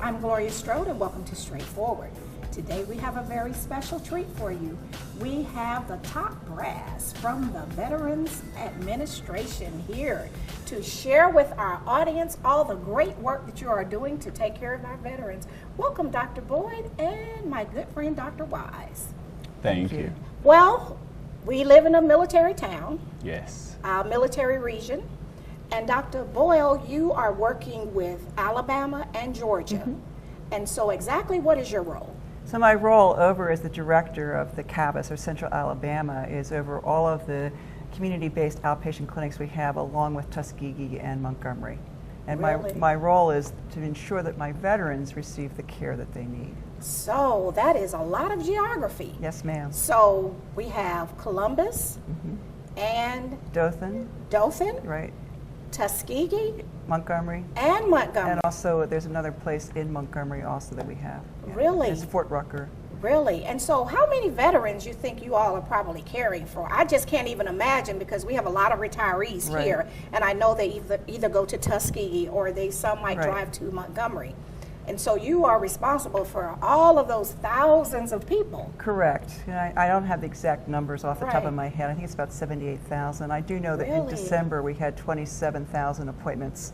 I'm Gloria Strode and welcome to Straightforward. Today we have a very special treat for you. We have the top brass from the Veterans Administration here to share with our audience all the great work that you are doing to take care of our veterans. Welcome Dr. Boyd and my good friend Dr. Wise. Thank you. Well, we live in a military town. Yes. Military region. And Dr. Boyle, you are working with Alabama and Georgia. And so exactly what is your role? So my role over as the director of the CAVHCS, or Central Alabama, is over all of the community-based outpatient clinics we have along with Tuskegee and Montgomery. And Really? my role is to ensure that my veterans receive the care that they need. So that is a lot of geography. Yes, ma'am. So we have Columbus and Dothan, Dothan, right, Tuskegee, Montgomery, and Montgomery. and also there's another place in Montgomery also that we have. Yeah. Really? It's Fort Rucker. Really? And so how many veterans you think you all are probably caring for? I just can't even imagine because we have a lot of retirees Right. here, and I know they either go to Tuskegee or some might Right. drive to Montgomery. And so you are responsible for all of those thousands of people. Correct. I don't have the exact numbers off the top Right. of my head. I think it's about 78,000. I do know that in Really? December we had 27,000 appointments.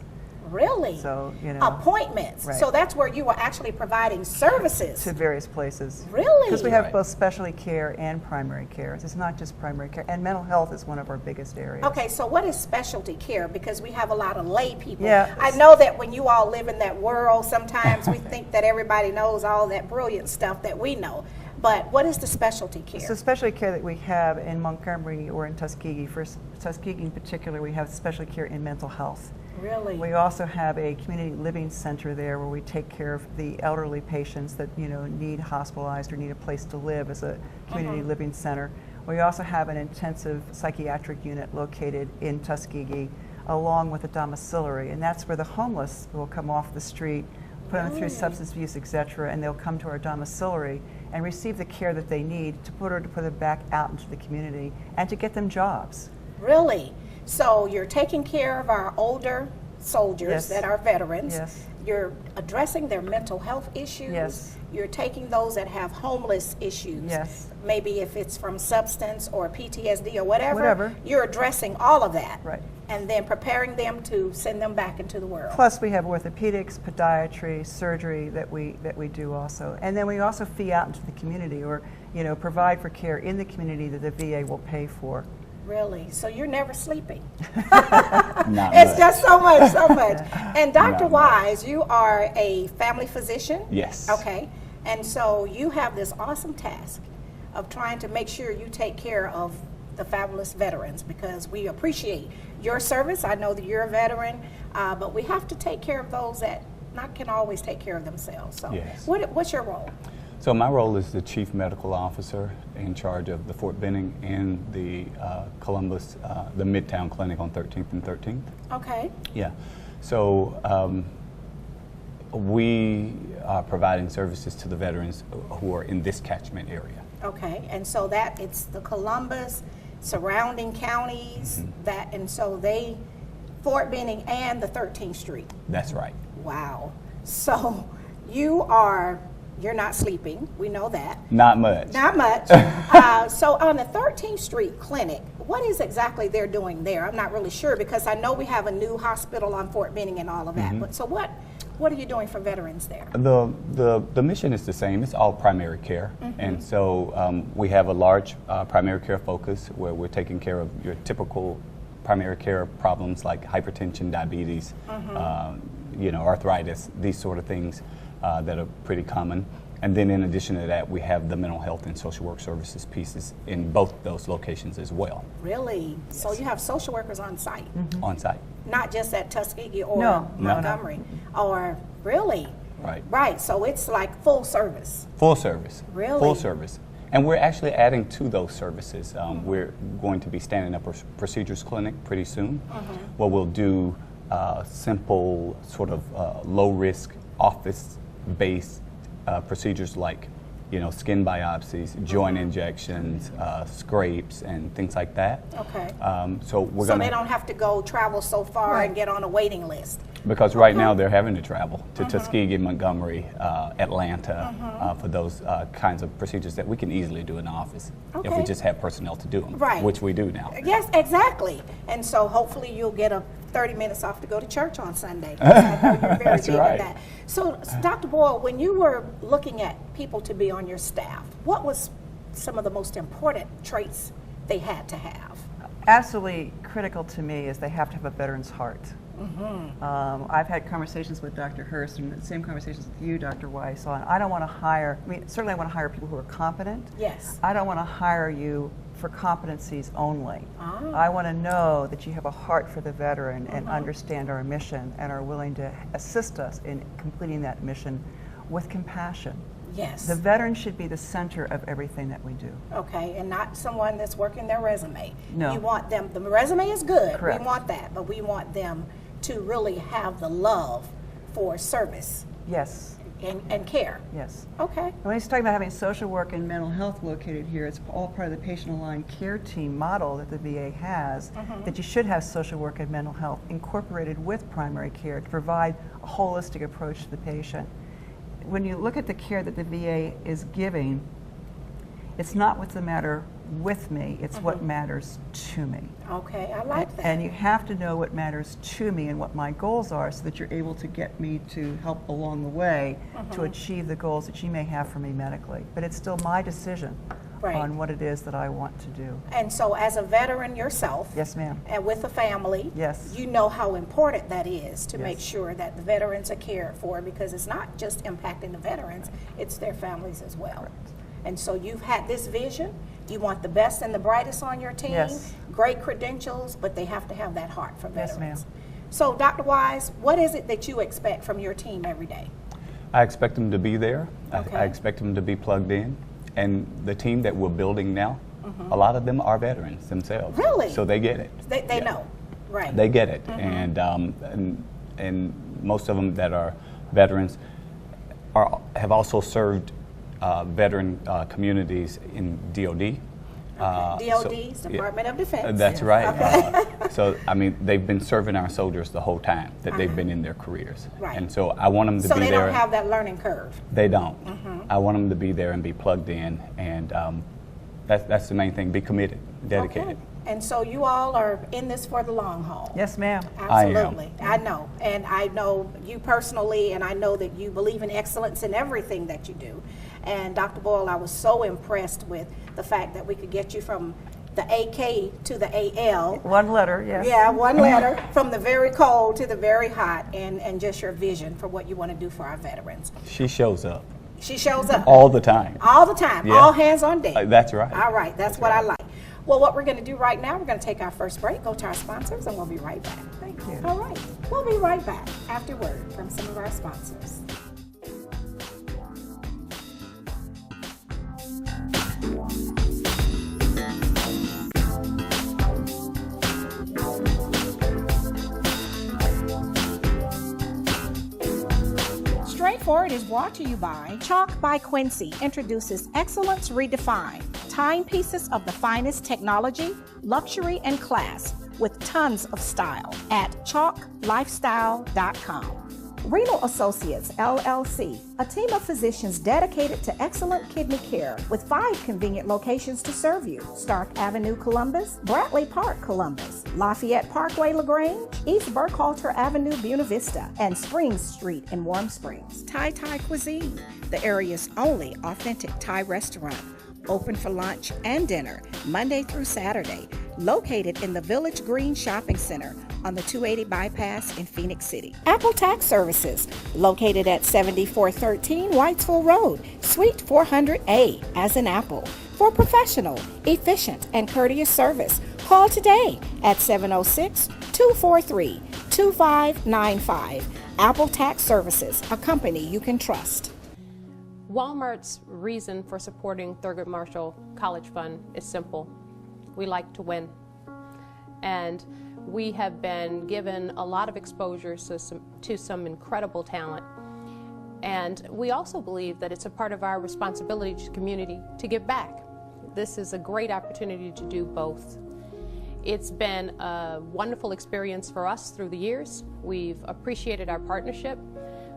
Really? So, you know, Appointments. Right. So that's where you are actually providing services. to various places. Really? Because we have Right. both specialty care and primary care. It's not just primary care. And mental health is one of our biggest areas. Okay, so what is specialty care? Because we have a lot of lay people. Yeah. I know that when you all live in that world, sometimes we think that everybody knows all that brilliant stuff that we know. But what is the specialty care? So specialty care that we have in Montgomery or in Tuskegee, for Tuskegee in particular, we have specialty care in mental health. Really? We also have a community living center there where we take care of the elderly patients that need hospitalized or need a place to live as a community living center. We also have an intensive psychiatric unit located in Tuskegee along with a domiciliary, and that's where the homeless will come off the street, put them through substance abuse, etc., and they'll come to our domiciliary and receive the care that they need to put them back out into the community and to get them jobs. Really? So you're taking care of our older soldiers Yes. that are veterans. Yes. You're addressing their mental health issues. Yes. You're taking those that have homeless issues. Yes. Maybe if it's from substance or PTSD or whatever. Whatever. You're addressing all of that. Right. And then preparing them to send them back into the world. Plus, we have orthopedics, podiatry, surgery that we do also, and then we also fee out into the community, or provide for care in the community that the VA will pay for. Really? So you're never sleeping. Not It's much. just so much, so much. And Dr. Not much. Wise, you are a family physician? Yes. Okay. And so you have this awesome task of trying to make sure you take care of the fabulous veterans, because we appreciate your service. I know that you're a veteran, but we have to take care of those that not can always take care of themselves. So Yes. what's your role? So my role is the Chief Medical Officer in charge of the Fort Benning and the Columbus, the Midtown Clinic on 13th and 13th. Okay. Yeah. So we are providing services to the veterans who are in this catchment area. Okay. And so that it's the Columbus, surrounding counties, and so Fort Benning and the 13th Street. That's right. Wow. So you're not sleeping. We know that. Not much. Not much. So on the 13th Street Clinic, what is exactly they're doing there? I'm not really sure because I know we have a new hospital on Fort Benning and all of that. But so what are you doing for veterans there? The mission is the same. It's all primary care. And so we have a large primary care focus where we're taking care of your typical primary care problems like hypertension, diabetes, arthritis, these sort of things that are pretty common. And then in addition to that, we have the mental health and social work services pieces in both those locations as well. Really? Yes. So you have social workers on site? On site. Not just at Tuskegee or No. Montgomery? Or really? Right. Right. So it's like full service? Full service. Really? Full service. And we're actually adding to those services. We're going to be standing up a procedures clinic pretty soon, where we'll do simple sort of low-risk office-based procedures like skin biopsies, joint injections, scrapes, and things like that. Okay. So we're So gonna. they don't have to go travel so far Right. and get on a waiting list. Because right now they're having to travel to Tuskegee, Montgomery, Atlanta for those kinds of procedures that we can easily do in the office if we just have personnel to do them, which we do now. Yes, exactly. And so hopefully you'll get a 30 minutes off to go to church on Sunday. I know you're very big at that. So, Dr. Boyle, when you were looking at people to be on your staff, what was some of the most important traits they had to have? Absolutely critical to me is they have to have a veteran's heart. I've had conversations with Dr. Hurst and the same conversations with you, Dr. Weiss, on I don't want to hire, certainly I want to hire people who are competent. Yes. I don't want to hire you for competencies only. I want to know that you have a heart for the veteran and understand our mission and are willing to assist us in completing that mission with compassion. Yes. The veteran should be the center of everything that we do. Okay, and not someone that's working their resume. No. You want them, the resume is good. Correct. We want that, but we want them to really have the love for service. Yes. And care. Yes. Okay. And when he's talking about having social work and mental health located here, it's all part of the patient-aligned care team model that the VA has, that you should have social work and mental health incorporated with primary care to provide a holistic approach to the patient. When you look at the care that the VA is giving, it's not what's the matter with me, it's what matters to me. Okay, I like that. And you have to know what matters to me and what my goals are so that you're able to get me to help along the way to achieve the goals that you may have for me medically. But it's still my decision on what it is that I want to do. And so as a veteran yourself, Yes, ma'am. and with a family, Yes. you know how important that is to make sure that the veterans are cared for, because it's not just impacting the veterans, it's their families as well. Correct. And so you've had this vision, you want the best and the brightest on your team, Yes. great credentials, but they have to have that heart for Yes, veterans. ma'am. So Dr. Wise, what is it that you expect from your team every day? I expect them to be there. Okay. I expect them to be plugged in. And the team that we're building now, a lot of them are veterans themselves. Really? So they get it. They know, right? They get it. And most of them that are veterans have also served veteran communities in DOD. DOD's, Department of Defense. That's right. So, I mean, they've been serving our soldiers the whole time that they've been in their careers. Right. And so I want them to So be they there. don't have that learning curve. They don't. I want them to be there and be plugged in, and that's the main thing, be committed, dedicated. Okay. And so you all are in this for the long haul. Yes, ma'am. Absolutely. I know. And I know you personally, and I know that you believe in excellence in everything that you do. And Dr. Boyle, I was so impressed with the fact that we could get you from the AK to the AL. One letter, yes. Yeah, one letter, from the very cold to the very hot, and just your vision for what you want to do for our veterans. She shows up. She shows up. All the time. All the time. Yeah. All hands on deck. That's right. All right. That's what I like. Well, what we're going to do right now, we're going to take our first break, go to our sponsors, and we'll be right back. Thank you. All right. We'll be right back after word from some of our sponsors. Straightforward is brought to you by Chalk by Quincy introduces Excellence Redefined. Timepieces of the finest technology, luxury, and class with tons of style at chalklifestyle.com. Renal Associates, LLC, a team of physicians dedicated to excellent kidney care with 5 convenient locations to serve you. Stark Avenue, Columbus, Bradley Park, Columbus, Lafayette Parkway, LaGrange, East Burkhalter Avenue, Buena Vista, and Springs Street in Warm Springs. Thai Cuisine, the area's only authentic Thai restaurant, open for lunch and dinner, Monday through Saturday, located in the Village Green Shopping Center on the 280 bypass in Phoenix City. Apple Tax Services, located at 7413 Whitesville Road, Suite 400A, as in Apple. For professional, efficient, and courteous service, call today at 706-243-2595. Apple Tax Services, a company you can trust. Walmart's reason for supporting Thurgood Marshall College Fund is simple. We like to win. And we have been given a lot of exposure to some incredible talent. And we also believe that it's a part of our responsibility to the community to give back. This is a great opportunity to do both. It's been a wonderful experience for us through the years. We've appreciated our partnership.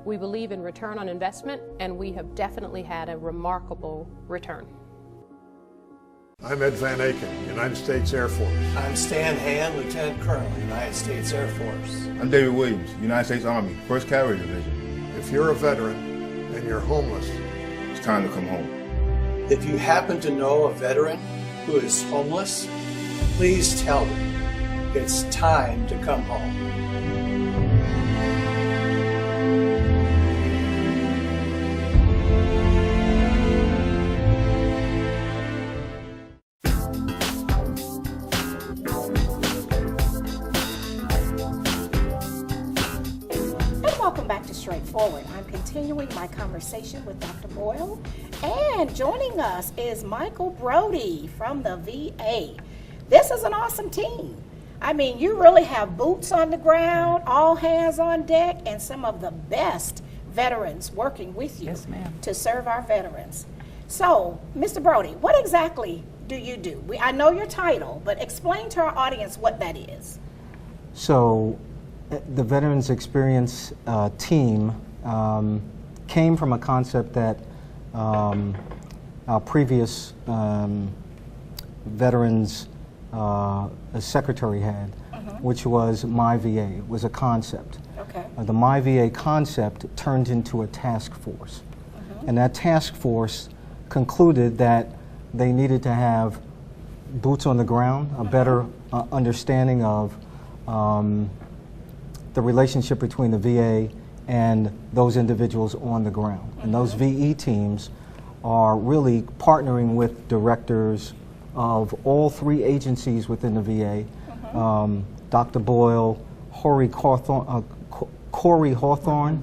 We believe in return on investment, and we have definitely had a remarkable return. I'm Ed Van Aken, United States Air Force. I'm Stan Han, Lieutenant Colonel, United States Air Force. I'm David Williams, United States Army, 1st Cavalry Division. If you're a veteran and you're homeless, it's time to come home. If you happen to know a veteran who is homeless, please tell them it's time to come home. Welcome back to Straightforward. I'm continuing my conversation with Dr. Boyle, and joining us is Michael Broady from the VA. This is an awesome team. I mean, you really have boots on the ground, all hands on deck, and some of the best veterans working with you to serve our veterans. So, Mr. Broady, what exactly do you do? I know your title, but explain to our audience what that is. So, the Veterans Experience team came from a concept that our previous veterans secretary had, which was My VA. It was a concept. Okay. The My VA concept turned into a task force. And that task force concluded that they needed to have boots on the ground, a better understanding of the relationship between the VA and those individuals on the ground. And those VE teams are really partnering with directors of all 3 agencies within the VA, Dr. Boyle, Corey Hawthorne,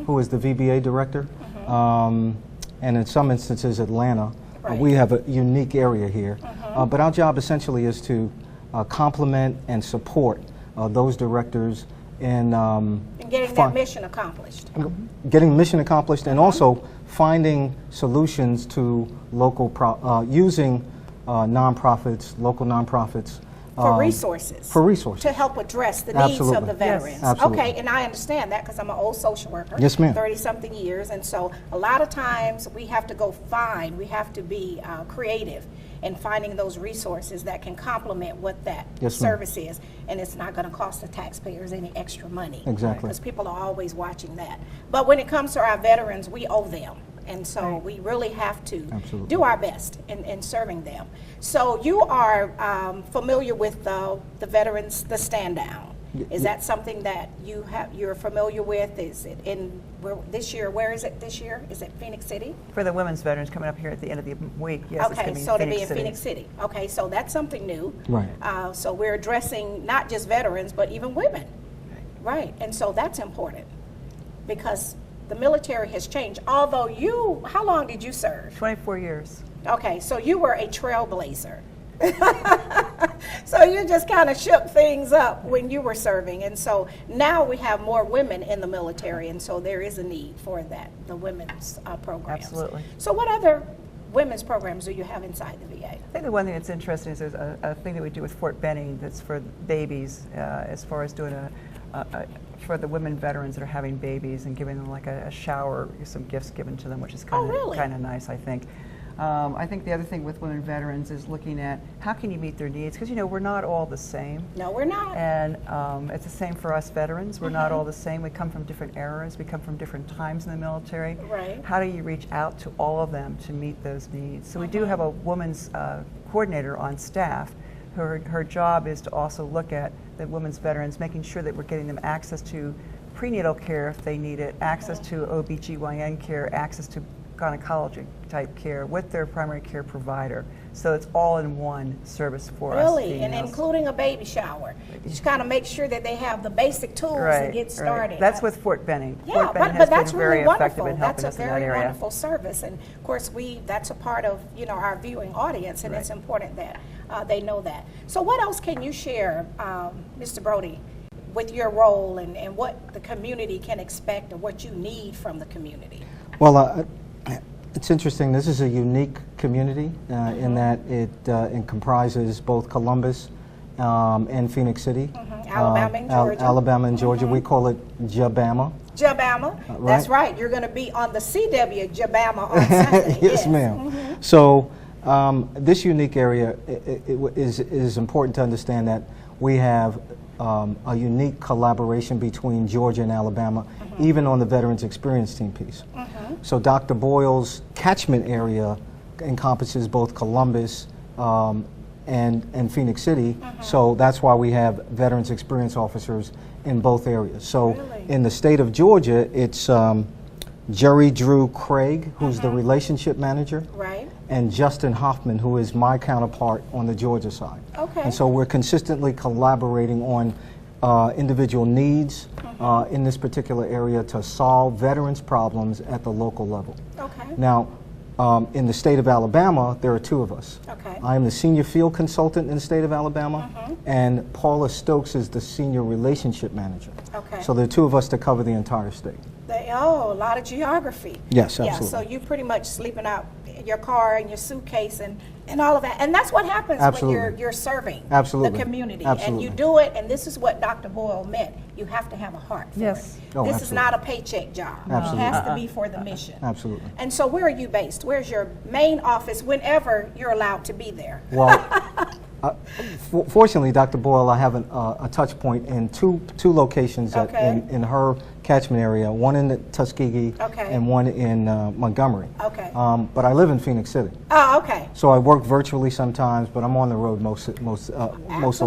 who is the VBA director, and in some instances Atlanta. We have a unique area here. But our job essentially is to complement and support those directors in getting that mission accomplished. Getting mission accomplished, and also finding solutions to local, using nonprofits, local nonprofits. For resources. For resources. To help address the needs of the veterans. Yes. Okay, and I understand that because I'm an old social worker. Yes, ma'am. 30-something years, and so a lot of times we have to go find, we have to be creative in finding those resources that can complement what that service is, and it's not going to cost the taxpayers any extra money. Exactly. Because people are always watching that. But when it comes to our veterans, we owe them. And so we really have to do our best in serving them. So you are familiar with the veterans, the stand down. Is that something that you're familiar with? Is it in this year? Where is it this year? Is it Phoenix City? For the women's veterans coming up here at the end of the week, yes. Okay, it's so to be in Phoenix City. Okay, so that's something new. Right. So we're addressing not just veterans, but even women. Right, and so that's important because the military has changed. Although how long did you serve? 24 years. Okay, so you were a trailblazer. So you just kind of shook things up when you were serving, and so now we have more women in the military, and so there is a need for that, the women's programs. Absolutely. So what other women's programs do you have inside the VA? I think the one thing that's interesting is there's a thing that we do with Fort Benning that's for babies, as far as doing for the women veterans that are having babies and giving them like a shower, some gifts given to them, which is kind of nice, I think. I think the other thing with women veterans is looking at how can you meet their needs, because we're not all the same. No, we're not. And it's the same for us veterans. We're not all the same. We come from different eras. We come from different times in the military. Right. How do you reach out to all of them to meet those needs? So we do have a women's coordinator on staff. Her job is to also look at the women's veterans, making sure that we're getting them access to prenatal care if they need it, access to OBGYN care, access to gynecology type care with their primary care provider. So it's all in one service for us. Really, and including a baby shower. Just kind of make sure that they have the basic tools to get started. That's with Fort Benning. Yeah, Fort Benning but has that's been really very wonderful. effective in helping us in that area. That's a very wonderful service, and of course that's a part of our viewing audience, and it's important that they know that. So what else can you share, Mr. Broady, with your role and what the community can expect or what you need from the community? Well, it's interesting. This is a unique community in that it comprises both Columbus and Phoenix City. Alabama and Georgia. Alabama and Georgia. We call it Jabama. Jabama. That's right. You're going to be on the CW Jabama on Sunday. Yes, ma'am. So this unique area is important to understand that we have a unique collaboration between Georgia and Alabama, even on the Veterans Experience Team piece. So Dr. Boyle's catchment area encompasses both Columbus and Phoenix City, so that's why we have Veterans Experience officers in both areas. So in the state of Georgia, it's Jerry Drew Craig, who's the relationship manager, and Justin Hoffman, who is my counterpart on the Georgia side. And so we're consistently collaborating on individual needs in this particular area to solve veterans' problems at the local level. Now, in the state of Alabama, there are two of us. I am the senior field consultant in the state of Alabama, and Paula Stokes is the senior relationship manager. So there are two of us to cover the entire state. Oh, a lot of geography. Yes, absolutely. Yeah, so you pretty much sleeping out your car and your suitcase and all of that. And that's what happens when you're serving the community. And you do it, and this is what Dr. Boyle meant. You have to have a heart for it. This is not a paycheck job. It has to be for the mission. Absolutely. And so where are you based? Where's your main office whenever you're allowed to be there? Well, fortunately, Dr. Boyle, I have a touch point in two locations in her catchment area, one in the Tuskegee and one in Montgomery. But I live in Phoenix City. Oh, okay. So I work virtually sometimes, but I'm on the road most all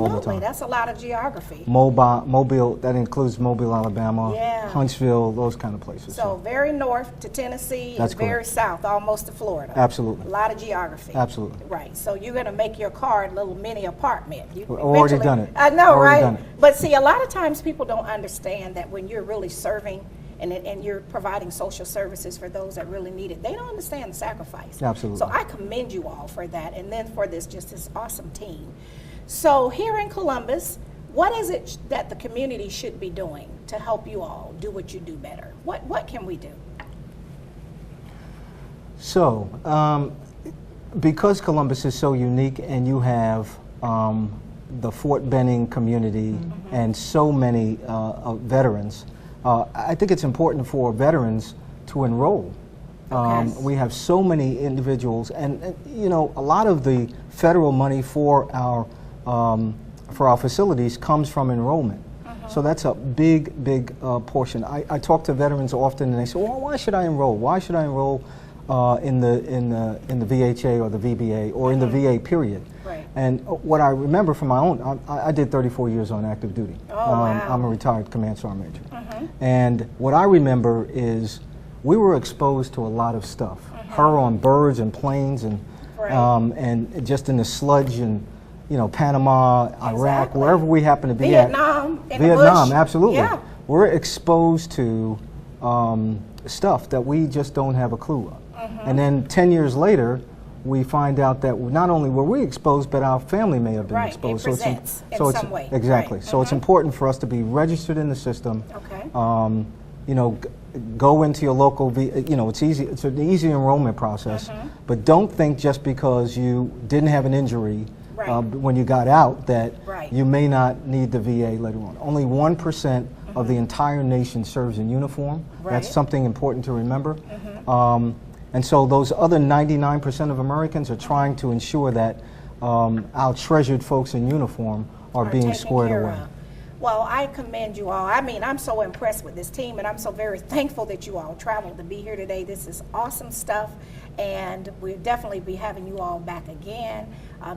the time. That's a lot of geography. Mobile, that includes Mobile, Alabama, Huntsville, those kind of places. So very north to Tennessee, and very south, almost to Florida. Absolutely. A lot of geography. Absolutely. Right. So you're going to make your car a little mini apartment. We've already done it. I know, right? But see, a lot of times people don't understand that when you're really serving and you're providing social services for those that really need it, they don't understand the sacrifice. Absolutely. So I commend you all for that, and then for this awesome team. So here in Columbus, what is it that the community should be doing to help you all do what you do better? What can we do? So, because Columbus is so unique and you have the Fort Benning community and so many veterans, I think it's important for veterans to enroll. We have so many individuals, and you know, a lot of the federal money for our facilities comes from enrollment. So that's a big portion. I talk to veterans often, and they say, "Well, why should I enroll? Why should I enroll in the VHA or the VBA or in the VA period?" And what I remember from my own, I did 34 years on active duty. I'm a retired command sergeant major. And what I remember is we were exposed to a lot of stuff. Her on birds and planes and just in the sludge and, you know, Panama, Iraq, wherever we happen to be at. Vietnam, absolutely. We're exposed to stuff that we just don't have a clue of. And then 10 years later, we find out that not only were we exposed, but our family may have been exposed. It presents in some way. Exactly. So it's important for us to be registered in the system. You know, go into your local, you know, it's easy. It's an easy enrollment process. But don't think just because you didn't have an injury when you got out that you may not need the VA later on. Only 1% of the entire nation serves in uniform. That's something important to remember. And so those other 99% of Americans are trying to ensure that our treasured folks in uniform are being squared away. Well, I commend you all. I mean, I'm so impressed with this team, and I'm so very thankful that you all traveled to be here today. This is awesome stuff, and we'll definitely be having you all back again.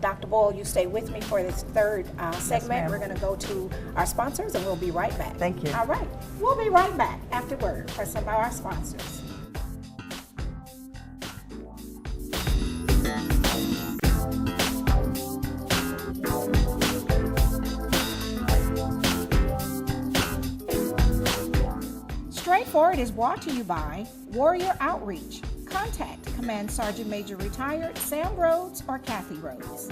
Dr. Boyle, you stay with me for this third segment. We're going to go to our sponsors, and we'll be right back. Thank you. All right. We'll be right back afterward for some of our sponsors. Straightforward is brought to you by Warrior Outreach. Contact Command Sergeant Major Retired Sam Rhodes or Kathy Rhodes.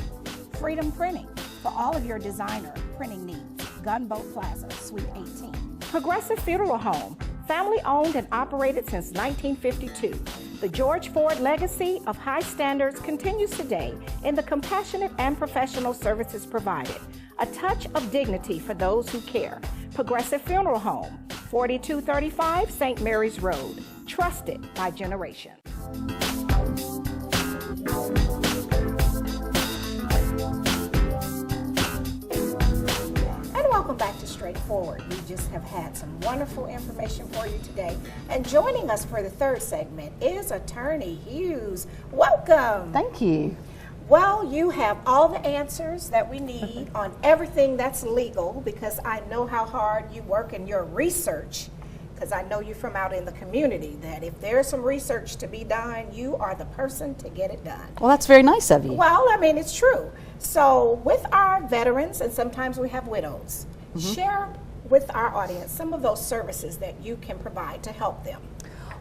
Freedom Printing for all of your designer printing needs. Gunboat Plaza, Suite 18. Progressive Funeral Home, family owned and operated since 1952. The George Ford legacy of high standards continues today in the compassionate and professional services provided. A touch of dignity for those who care. Progressive Funeral Home, 4235 St. Mary's Road. Trusted by generations. Welcome back to Straightforward. We just have had some wonderful information for you today. And joining us for the third segment is Attorney Hughes. Welcome. Thank you. Well, you have all the answers that we need on everything that's legal, because I know how hard you work in your research, because I know you from out in the community, that if there's some research to be done, you are the person to get it done. Well, that's very nice of you. Well, I mean, it's true. So with our veterans, and sometimes we have widows, share with our audience some of those services that you can provide to help them.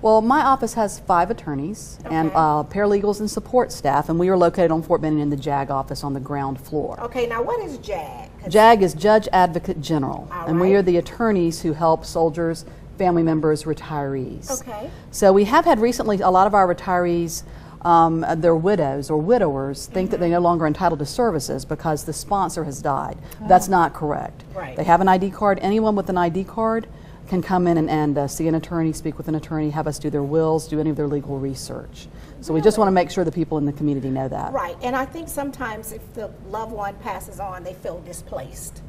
Well, my office has 5 attorneys and paralegals and support staff, and we are located on Fort Benning in the JAG office on the ground floor. Okay, now what is JAG? JAG is Judge Advocate General, and we right. are the attorneys who help soldiers, family members, retirees. Okay. So we have had recently a lot of our retirees, their widows or widowers think that they're no longer entitled to services because the sponsor has died. That's not correct. Right. They have an ID card. Anyone with an ID card can come in and see an attorney, speak with an attorney, have us do their wills, do any of their legal research. So we just want to make sure the people in the community know that. Right, and I think sometimes if the loved one passes on, they feel displaced.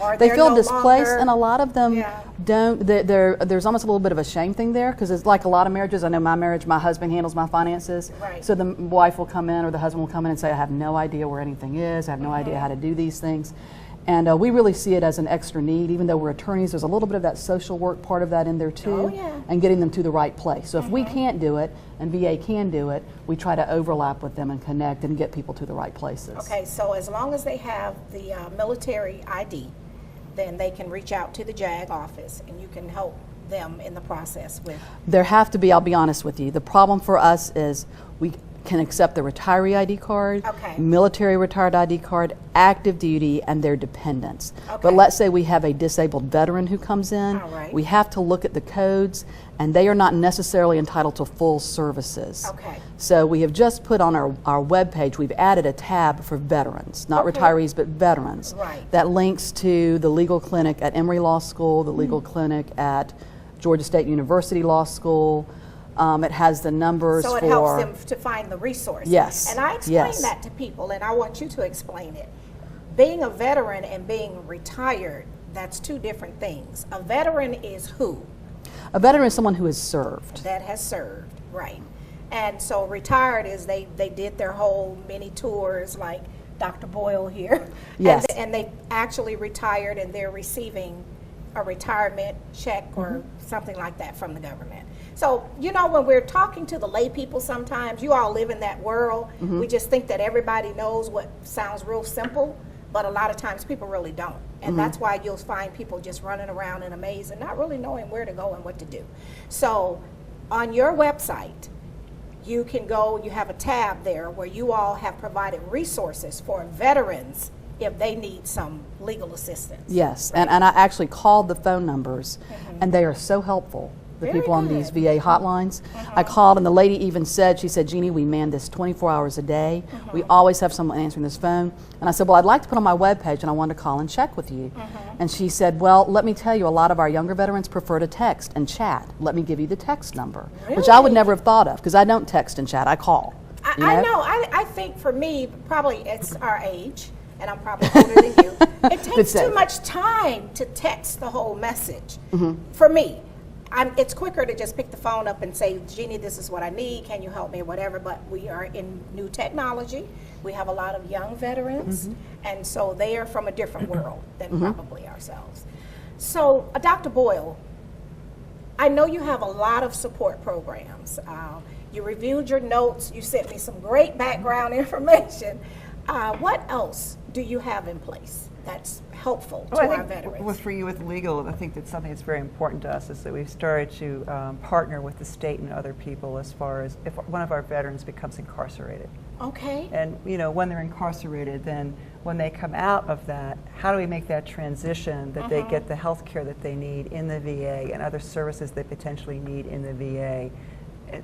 Or They feel no displaced, longer, and a lot of them don't. There's almost a little bit of a shame thing there, because it's like a lot of marriages. I know my marriage, my husband handles my finances. Right. So the wife will come in or the husband will come in and say, I have no idea where anything is. I have no idea how to do these things. And we really see it as an extra need. Even though we're attorneys, there's a little bit of that social work part of that in there too, and getting them to the right place. So if we can't do it and VA can do it, we try to overlap with them and connect and get people to the right places. Okay, so as long as they have the military ID, then they can reach out to the JAG office and you can help them in the process with. There have to be, I'll be honest with you, the problem for us is we can accept the retiree ID card, military retired ID card, active duty, and their dependents. But let's say we have a disabled veteran who comes in, we have to look at the codes, and they are not necessarily entitled to full services. So we have just put on our webpage, we've added a tab for veterans, not retirees, but veterans, that links to the legal clinic at Emory Law School, the legal clinic at Georgia State University Law School. It has the numbers so it helps them to find the resources. Yes. And I explain that to people, and I want you to explain it. Being a veteran and being retired, that's 2 different things. A veteran is who? A veteran is someone who has served. That has served, right. And so retired is they did their whole mini tours like Dr. Boyle here. Yes. And they actually retired and they're receiving a retirement check or something like that from the government. So, you know, when we're talking to the lay people sometimes, you all live in that world, we just think that everybody knows what sounds real simple, but a lot of times people really don't. And that's why you'll find people just running around in a maze and not really knowing where to go and what to do. So on your website, you can go, you have a tab there where you all have provided resources for veterans if they need some legal assistance. Yes, and I actually called the phone numbers, and they are so helpful. The people on these VA hotlines. I called, and the lady even said, she said, Jeannie, we man this 24 hours a day. We always have someone answering this phone. And I said, well, I'd like to put on my webpage, and I wanted to call and check with you. And she said, well, let me tell you, a lot of our younger veterans prefer to text and chat. Let me give you the text number, which I would never have thought of, because I don't text and chat, I call. I know, I think for me, probably it's our age, and I'm probably older than you. It takes too much time to text the whole message. For me. It's quicker to just pick the phone up and say, Jeannie, this is what I need, can you help me, whatever, but we are in new technology. We have a lot of young veterans, and so they are from a different world than probably ourselves. So, Dr. Boyle, I know you have a lot of support programs. You reviewed your notes, you sent me some great background information. What else do you have in place that's helpful to our veterans? For you with legal, I think that's something that's very important to us is that we've started to partner with the state and other people as far as if one of our veterans becomes incarcerated. Okay. And you know, when they're incarcerated, then when they come out of that, how do we make that transition that they get the health care that they need in the VA and other services they potentially need in the VA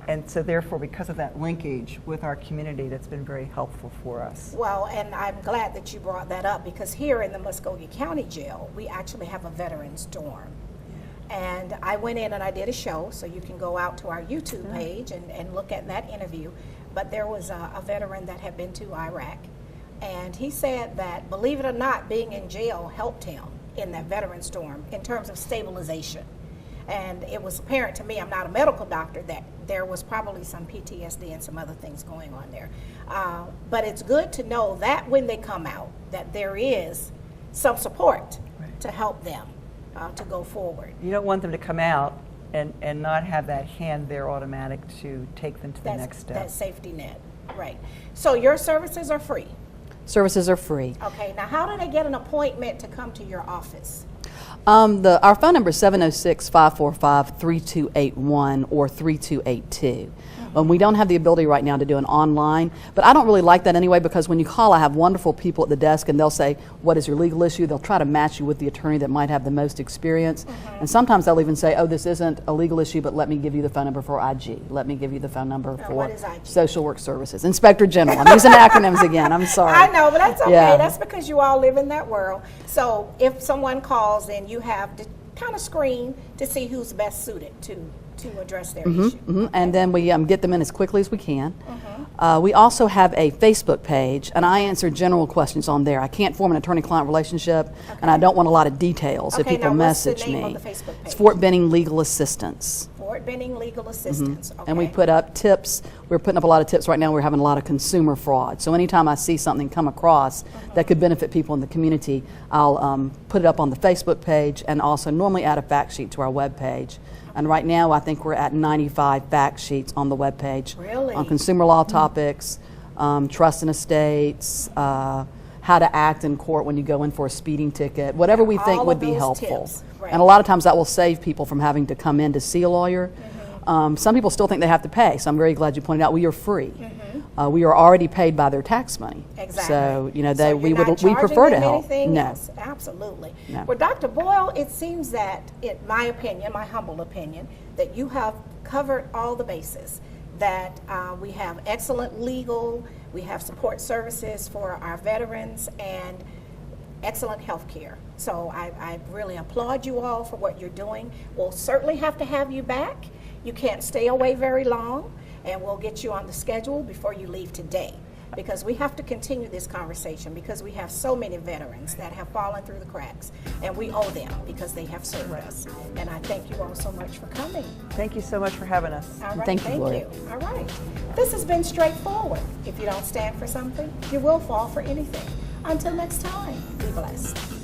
And so therefore, because of that linkage with our community, that's been very helpful for us. Well, and I'm glad that you brought that up, because here in the Muskogee County Jail, we actually have a veterans dorm. And I went in and I did a show, so you can go out to our YouTube page and look at that interview. But there was a veteran that had been to Iraq, and he said that, believe it or not, being in jail helped him in that veterans dorm in terms of stabilization. And it was apparent to me, I'm not a medical doctor, that there was probably some PTSD and some other things going on there. But it's good to know that when they come out, that there is some support to help them to go forward. You don't want them to come out and not have that hand there automatic to take them to the next step. That safety net, right. So your services are free? Services are free. Okay, now how do they get an appointment to come to your office? Our phone number is 706-545-3281 or 3282. We don't have the ability right now to do an online, but I don't really like that anyway, because when you call, I have wonderful people at the desk and they'll say, what is your legal issue? They'll try to match you with the attorney that might have the most experience. And sometimes they'll even say, oh, this isn't a legal issue, but let me give you the phone number for IG. Let me give you the phone number for Social Work Services. Inspector General. I'm using acronyms again. I'm sorry. I know, but that's okay. Yeah. That's because you all live in that world. So if someone calls, then you have to kind of screen to see who's best suited to address their issue. And then we get them in as quickly as we can. We also have a Facebook page, and I answer general questions on there. I can't form an attorney-client relationship, and I don't want a lot of details if people message me. On the Facebook page? It's Fort Benning Legal Assistance. Fort Benning Legal Assistance. Okay. And we put up tips. We're putting up a lot of tips right now. We're having a lot of consumer fraud. So anytime I see something come across that could benefit people in the community, I'll put it up on the Facebook page and also normally add a fact sheet to our web page. And right now, I think we're at 95 fact sheets on the webpage on consumer law topics, trust and estates, how to act in court when you go in for a speeding ticket, whatever we think would be helpful. Right. And a lot of times that will save people from having to come in to see a lawyer. Some people still think they have to pay, so I'm very glad you pointed out we are free. We are already paid by their tax money. Exactly. So we prefer to help. No. Else. Absolutely. No. Well, Dr. Boyle, it seems that, in my opinion, my humble opinion, that you have covered all the bases. That we have excellent legal, we have support services for our veterans, and excellent health care. So I really applaud you all for what you're doing. We'll certainly have to have you back. You can't stay away very long, and we'll get you on the schedule before you leave today, because we have to continue this conversation, because we have so many veterans that have fallen through the cracks, and we owe them because they have served us. And I thank you all so much for coming. Thank you so much for having us. All right, thank you, Gloria. All right. This has been Straightforward. If you don't stand for something, you will fall for anything. Until next time, be blessed.